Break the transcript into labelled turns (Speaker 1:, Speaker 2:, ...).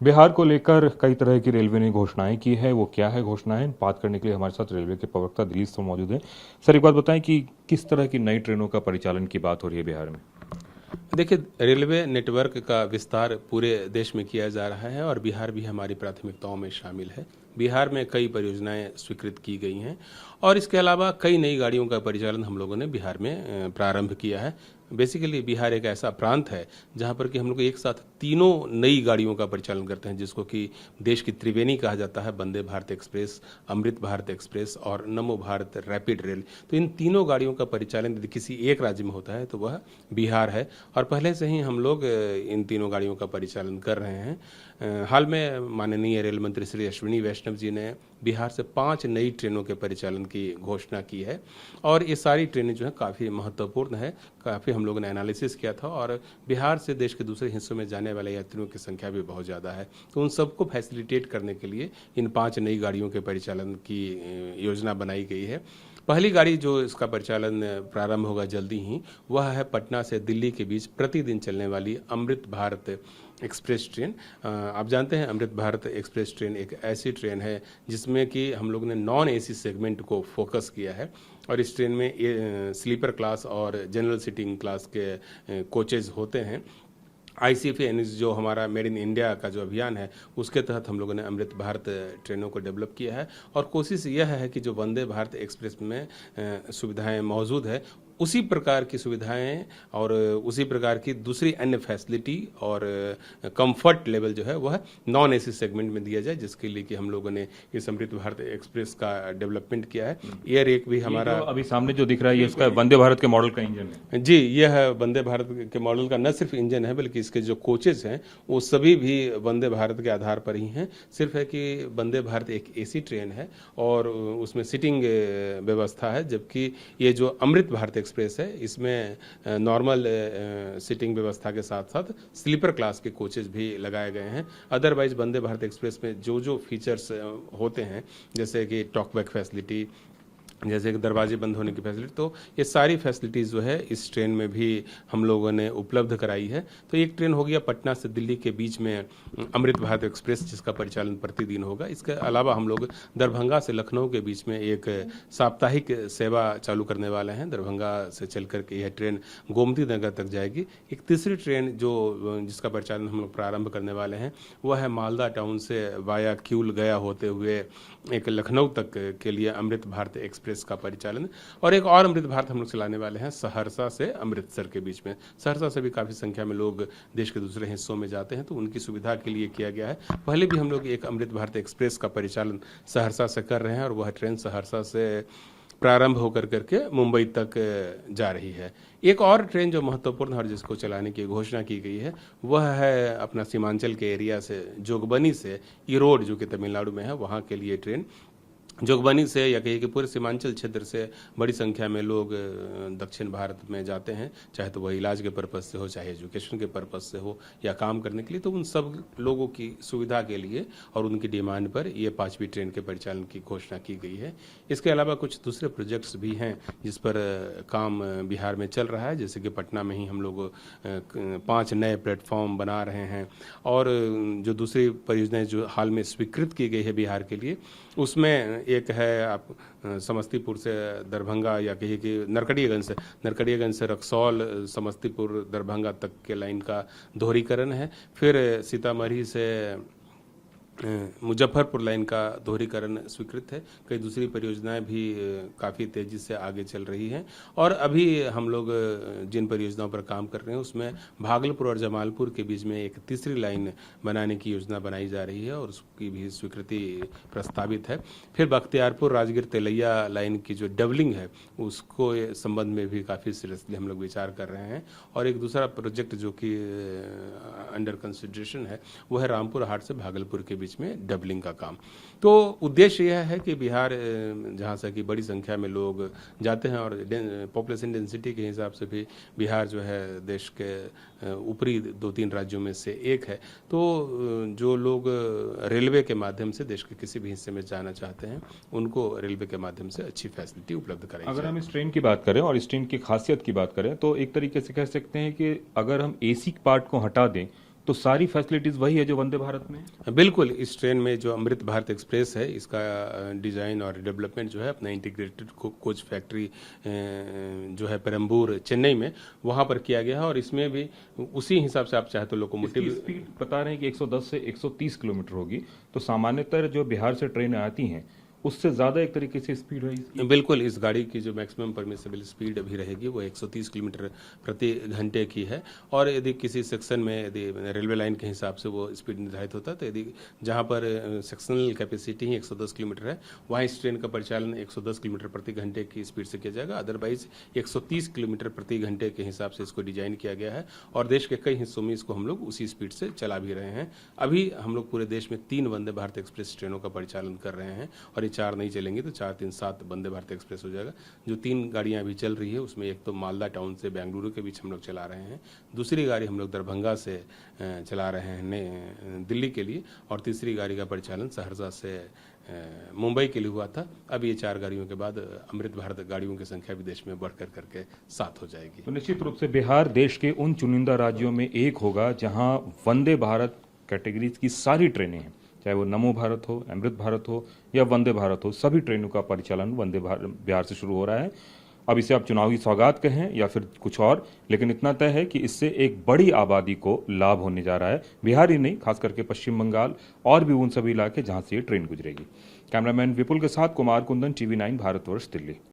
Speaker 1: बिहार को लेकर कई तरह की रेलवे ने घोषणाएं की है। वो क्या है घोषणाएं, बात करने के लिए हमारे साथ रेलवे के प्रवक्ता दिलीप सर मौजूद हैं। सर, एक बात बताएं कि किस तरह की नई ट्रेनों का परिचालन की बात हो रही है बिहार में।
Speaker 2: देखिए, रेलवे नेटवर्क का विस्तार पूरे देश में किया जा रहा है और बिहार भी हमारी प्राथमिकताओं में शामिल है। बिहार में कई परियोजनाएं स्वीकृत की गई हैं और इसके अलावा कई नई गाड़ियों का परिचालन हम लोगों ने बिहार में प्रारंभ किया है। बेसिकली बिहार एक ऐसा प्रांत है जहां पर कि हम लोग एक साथ तीनों नई गाड़ियों का परिचालन करते हैं, जिसको कि देश की त्रिवेणी कहा जाता है। वंदे भारत एक्सप्रेस, अमृत भारत एक्सप्रेस और नमो भारत रैपिड रेल। तो इन तीनों गाड़ियों का परिचालन यदि किसी एक राज्य में होता है तो वह बिहार है और पहले से ही हम लोग इन तीनों गाड़ियों का परिचालन कर रहे हैं। हाल में माननीय रेल मंत्री श्री अश्विनी वैष्णव जी ने बिहार से 5 नई ट्रेनों के परिचालन की घोषणा की है और ये सारी ट्रेनें जो है काफ़ी महत्वपूर्ण है। काफ़ी हम लोगों ने एनालिसिस किया था और बिहार से देश के दूसरे हिस्सों में जाने वाले यात्रियों की संख्या भी बहुत ज़्यादा है। तो उन सबको फैसिलिटेट करने के लिए इन 5 नई गाड़ियों के परिचालन की योजना बनाई गई है। पहली गाड़ी जो इसका परिचालन प्रारंभ होगा जल्दी ही, वह है पटना से दिल्ली के बीच प्रतिदिन चलने वाली अमृत भारत एक्सप्रेस ट्रेन। आप जानते हैं अमृत भारत एक्सप्रेस ट्रेन एक ऐसी ट्रेन है जिसमें कि हम लोग ने नॉन एसी सेगमेंट को फोकस किया है और इस ट्रेन में स्लीपर क्लास और जनरल सीटिंग क्लास के कोचेज होते हैं। आईसीएफए यानी जो हमारा मेड इन इंडिया का जो अभियान है, उसके तहत हम लोगों ने अमृत भारत ट्रेनों को डेवलप किया है और कोशिश यह है कि जो वंदे भारत एक्सप्रेस में सुविधाएं मौजूद है, उसी प्रकार की सुविधाएं और उसी प्रकार की दूसरी अन्य फैसिलिटी और कंफर्ट लेवल जो है वह नॉन एसी सेगमेंट में दिया जाए, जिसके लिए कि हम लोगों ने इस अमृत भारत एक्सप्रेस का डेवलपमेंट किया है। एयर एक भी हमारा
Speaker 1: अभी सामने जो दिख रहा है ये इसका वंदे भारत के मॉडल का इंजन है।
Speaker 2: जी, यह वंदे भारत के मॉडल का न सिर्फ इंजन है बल्कि इसके जो कोचेज हैं वो सभी भी वंदे भारत के आधार पर ही हैं। सिर्फ है कि वंदे भारत एक एसी ट्रेन है और उसमें सीटिंग व्यवस्था है, जबकि ये जो अमृत भारत एक्सप्रेस है इसमें नॉर्मल सीटिंग व्यवस्था के साथ साथ स्लीपर क्लास के कोचेज भी लगाए गए हैं। अदरवाइज वंदे भारत एक्सप्रेस में जो जो फीचर्स होते हैं, जैसे कि टॉकबैक फैसिलिटी, जैसे कि दरवाजे बंद होने की फैसिलिटी, तो ये सारी फैसिलिटीज़ जो है इस ट्रेन में भी हम लोगों ने उपलब्ध कराई है। तो एक ट्रेन हो गया पटना से दिल्ली के बीच में अमृत भारत एक्सप्रेस, जिसका परिचालन प्रतिदिन होगा। इसके अलावा हम लोग दरभंगा से लखनऊ के बीच में एक साप्ताहिक सेवा चालू करने वाले हैं। दरभंगा से चल करके यह ट्रेन गोमती नगर तक जाएगी। एक तीसरी ट्रेन जिसका परिचालन हम लोग प्रारंभ करने वाले हैं वह है मालदा टाउन से वाया क्यूल गया होते हुए एक लखनऊ तक के लिए अमृत भारत एक्सप्रेस का परिचालन। और एक और अमृत भारत हम लोग चलाने वाले हैं सहरसा से अमृतसर के बीच में। सहरसा से भी काफ़ी संख्या में लोग देश के दूसरे हिस्सों में जाते हैं, तो उनकी सुविधा के लिए किया गया है। पहले भी हम लोग एक अमृत भारत एक्सप्रेस का परिचालन सहरसा से कर रहे हैं और वह ट्रेन सहरसा से प्रारंभ होकर करके मुंबई तक जा रही है। एक और ट्रेन जो महत्वपूर्ण है और जिसको चलाने की घोषणा की गई है वह है अपना सीमांचल के एरिया से जोगबनी से ईरोड, जो कि तमिलनाडु में है, वहाँ के लिए ट्रेन। जोगबनी से या कहिए कि पूरे सीमांचल क्षेत्र से बड़ी संख्या में लोग दक्षिण भारत में जाते हैं, चाहे तो वह इलाज के पर्पज़ से हो, चाहे एजुकेशन के पर्पज़ से हो या काम करने के लिए। तो उन सब लोगों की सुविधा के लिए और उनकी डिमांड पर ये 5वीं ट्रेन के परिचालन की घोषणा की गई है। इसके अलावा कुछ दूसरे प्रोजेक्ट्स भी हैं जिस पर काम बिहार में चल रहा है, जैसे कि पटना में ही हम लोग 5 नए प्लेटफॉर्म बना रहे हैं और जो दूसरी परियोजनाएं जो हाल में स्वीकृत की गई है बिहार के लिए, उसमें एक है आप समस्तीपुर से दरभंगा या कहिए कि नरकड़ियागंज से रक्सौल समस्तीपुर दरभंगा तक के लाइन का दोहरीकरण है। फिर सीतामढ़ी से मुजफ्फरपुर लाइन का दोहरीकरण स्वीकृत है। कई दूसरी परियोजनाएं भी काफ़ी तेज़ी से आगे चल रही हैं और अभी हम लोग जिन परियोजनाओं पर काम कर रहे हैं उसमें भागलपुर और जमालपुर के बीच में एक तीसरी लाइन बनाने की योजना बनाई जा रही है और उसकी भी स्वीकृति प्रस्तावित है। फिर बख्तियारपुर राजगीर तेलैया लाइन की जो डबलिंग है उसको संबंध में भी काफ़ी सीरियसली हम लोग विचार कर रहे हैं। और एक दूसरा प्रोजेक्ट जो कि अंडर कंसिडरेशन है वह है रामपुर हाट से भागलपुर के बीच में डबलिंग का काम। तो उद्देश्य यह है कि बिहार, जहाँ से कि बड़ी संख्या में लोग जाते हैं और पॉपुलेशन डेंसिटी के हिसाब से भी बिहार जो है देश के ऊपरी 2-3 राज्यों में से एक है। तो जो लोग रेलवे के माध्यम से देश के किसी भी हिस्से में जाना चाहते हैं उनको रेलवे के माध्यम से अच्छी फैसिलिटी उपलब्ध कराई जाए।
Speaker 1: अगर हम इस ट्रेन की बात करें और इस ट्रेन की खासियत की बात करें तो एक तरीके से कह सकते हैं कि अगर हम एसी पार्ट को हटा दें तो सारी फैसिलिटीज वही है जो वंदे भारत में है?
Speaker 2: बिल्कुल, इस ट्रेन में जो अमृत भारत एक्सप्रेस है, इसका डिज़ाइन और डेवलपमेंट जो है अपना इंटीग्रेटेड कोच फैक्ट्री जो है पेरम्बूर चेन्नई में, वहाँ पर किया गया है। और इसमें भी उसी हिसाब से आप चाहे तो
Speaker 1: इसकी
Speaker 2: लोकोमोटिव
Speaker 1: स्पीड बता रहे हैं कि 110 से 130 किलोमीटर होगी, तो सामान्यतः जो बिहार से ट्रेनें आती हैं उससे ज्यादा एक तरीके से स्पीड है इसकी।
Speaker 2: बिल्कुल, इस गाड़ी की जो मैक्सिमम परमिसिबल स्पीड अभी रहेगी वो 130 किलोमीटर प्रति घंटे की है। और यदि किसी सेक्शन में यदि रेलवे लाइन के हिसाब से वो स्पीड निर्धारित होता है, तो यदि जहाँ पर सेक्शनल कैपेसिटी ही 110 किलोमीटर है, वहाँ इस ट्रेन का परिचालन 110 किलोमीटर प्रति घंटे की स्पीड से किया जाएगा। अदरवाइज 130 किलोमीटर प्रति घंटे के हिसाब से इसको डिजाइन किया गया है और देश के कई हिस्सों में इसको हम लोग उसी स्पीड से चला भी रहे हैं। अभी हम लोग पूरे देश में 3 वंदे भारत एक्सप्रेस ट्रेनों का परिचालन कर रहे हैं और ये 4 नहीं चलेंगी तो 4, 3, 7 वंदे भारत एक्सप्रेस हो जाएगा। जो 3 गाड़ियां अभी चल रही है उसमें एक तो मालदा टाउन से बेंगलुरु के बीच हम लोग चला रहे हैं, दूसरी गाड़ी हम लोग दरभंगा से चला रहे हैं दिल्ली के लिए, और तीसरी गाड़ी का परिचालन सहरसा से मुंबई के लिए हुआ था। अब ये 4 गाड़ियों के बाद अमृत भारत गाड़ियों की संख्या भी देश में बढ़कर करके 7 हो जाएगी।
Speaker 1: तो निश्चित रूप से बिहार देश के उन चुनिंदा राज्यों में एक होगा जहां वंदे भारत कैटेगरीज की सारी ट्रेनें हैं, चाहे वो नमो भारत हो, अमृत भारत हो या वंदे भारत हो, सभी ट्रेनों का परिचालन वंदे भारत बिहार से शुरू हो रहा है। अब इसे आप चुनावी सौगात कहें या फिर कुछ और, लेकिन इतना तय है कि इससे एक बड़ी आबादी को लाभ होने जा रहा है, बिहार ही नहीं, खास करके पश्चिम बंगाल और भी उन सभी इलाके जहां से ये ट्रेन गुजरेगी। कैमरामैन विपुल के साथ कुमार कुंदन, TV9 भारतवर्ष, दिल्ली।